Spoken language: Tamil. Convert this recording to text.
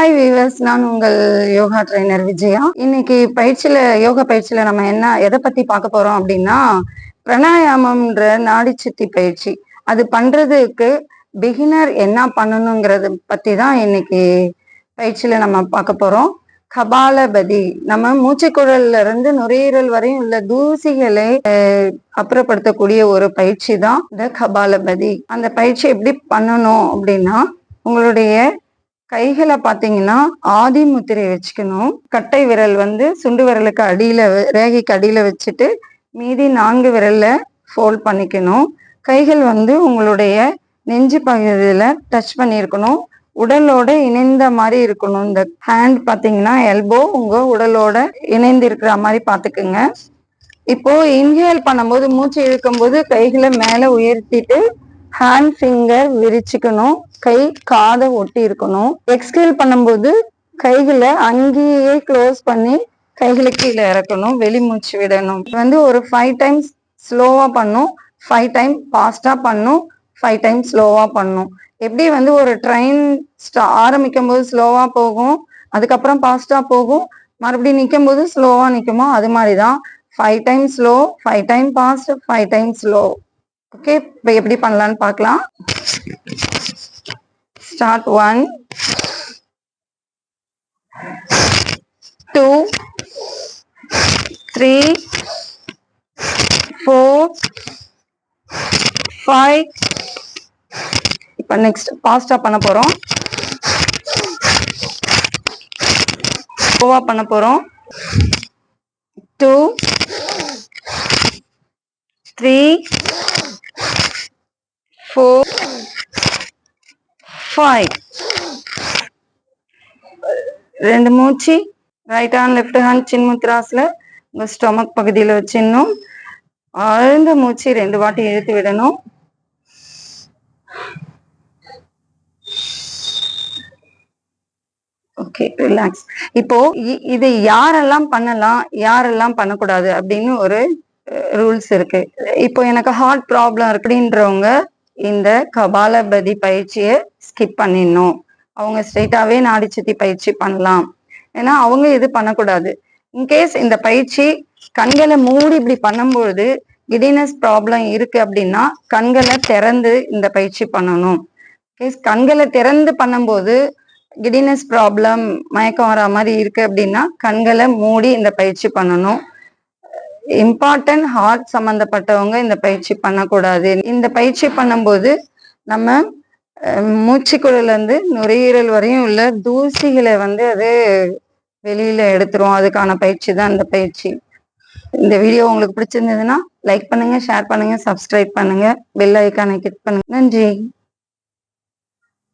ஹாய் வீவர்ஸ், நான் உங்கள் யோகா ட்ரைனர் விஜயா. இன்னைக்கு யோகா பயிற்சியில நம்ம எதை பத்தி பார்க்க போறோம் அப்படின்னா, பிராணாயாமம்ன்ற நாடி சுத்தி பயிற்சி. அது பண்றதுக்கு பிகினர் என்ன பண்ணணுங்கிறத பத்தி தான் இன்னைக்கு பயிற்சியில நம்ம பார்க்க போறோம். கபாலபதி, நம்ம மூச்சுக்குழல்ல இருந்து நுரையீரல் வரையும் உள்ள தூசிகளை அப்புறப்படுத்தக்கூடிய ஒரு பயிற்சி தான் இந்த கபாலபதி. அந்த பயிற்சி எப்படி பண்ணணும் அப்படின்னா, உங்களுடைய கைகளை பார்த்தீங்கன்னா ஆதி முத்திரை வச்சுக்கணும். கட்டை விரல் சுண்டு விரலுக்கு அடியில, ரேகைக்கு அடியில வச்சுட்டு மீதி 4 விரல்ல ஃபோல்ட் பண்ணிக்கணும். கைகள் உங்களுடைய நெஞ்சு பகுதியில டச் பண்ணியிருக்கணும். உடலோட இணைந்த மாதிரி இருக்கணும். இந்த ஹேண்ட் பார்த்தீங்கன்னா எல்போ உங்க உடலோட இணைந்து இருக்கிற மாதிரி பார்த்துக்குங்க. இப்போ இன்ஹேல் பண்ணும்போது, மூச்சு இழுக்கும் போது கைகளை மேல உயர்த்திட்டு ஹேண்ட் ஃபிங்கர் விரிச்சுக்கணும். கை காதை ஒட்டி இருக்கணும். எக்ஸ்ஹேல் பண்ணும்போது கைகளை அங்கேயே க்ளோஸ் பண்ணி கைகளை கீழே இறக்கணும். வெளி மூச்சு விடணும். ஒரு 5 டைம்ஸ் ஸ்லோவா பண்ணும், 5 டைம் ஃபாஸ்டா பண்ணும், 5 டைம் ஸ்லோவா பண்ணும். எப்படி ஒரு ட்ரெயின் ஆரம்பிக்கும் போது ஸ்லோவா போகும், அதுக்கப்புறம் ஃபாஸ்டா போகும், மறுபடியும் நிற்கும் போது ஸ்லோவா நிற்குமோ அது மாதிரிதான். 5 time slow, 5 time fast, 5 time slow. Okay, இப்போ எப்படி பண்ணலான்னு பார்க்கலாம். ஸ்டார்ட். 1 2 3 4 5. இப்போ நெக்ஸ்ட் ஃபாஸ்டா பண்ண போறோம், ஸ்லோவா பண்ண போறோம். 2 3 4 5. 2 மூச்சு ரைட் ஹேண்ட் லெஃப்ட் ஹேண்ட் சின் முத்ராஸ்ல உங்க ஸ்டொமக் பகுதியில் வச்சிடணும். ஆழ்ந்த மூச்சு 2 வாட்டி இழுத்து விடணும். Okay, relax. இப்போ இது யாரெல்லாம் பண்ணலாம், யாரெல்லாம் பண்ணக்கூடாது அப்படின்னு ஒரு ரூல்ஸ் இருக்கு. இப்போ எனக்கு ஹார்ட் ப்ராப்ளம் அப்படின்றவங்க இந்த கபாலபதி பயிற்சியை ஸ்கிப் பண்ணிடணும். அவங்க ஸ்ட்ரெயிட்டாவே நாடி சுத்தி பயிற்சி பண்ணலாம். ஏன்னா அவங்க இது பண்ணக்கூடாது. இன்கேஸ் இந்த பயிற்சி கண்களை மூடி இப்படி பண்ணும்பொழுது கிடினஸ் ப்ராப்ளம் இருக்கு அப்படின்னா கண்களை திறந்து இந்த பயிற்சி பண்ணணும். கண்களை திறந்து பண்ணும்போது கிடினஸ் ப்ராப்ளம், மயக்கம் வர மாதிரி இருக்கு அப்படின்னா கண்களை மூடி இந்த பயிற்சி பண்ணணும். இம்பார்ட்டன்ட் ஹார்ட் சம்பந்தப்பட்டவங்க இந்த பயிற்சி பண்ணக்கூடாது. இந்த பயிற்சி பண்ணும்போது நம்ம மூச்சுக்குழல்ல இருந்து நுரையீரல் வரையும் உள்ள தூசிகளை அது வெளியில எடுத்துரும். அதுக்கான பயிற்சி தான் இந்த பயிற்சி. இந்த வீடியோ உங்களுக்கு பிடிச்சிருந்ததுன்னா லைக் பண்ணுங்க, ஷேர் பண்ணுங்க, சப்ஸ்கிரைப் பண்ணுங்க, பெல் ஐக்கானை கிளிக் பண்ணுங்க. நன்றி.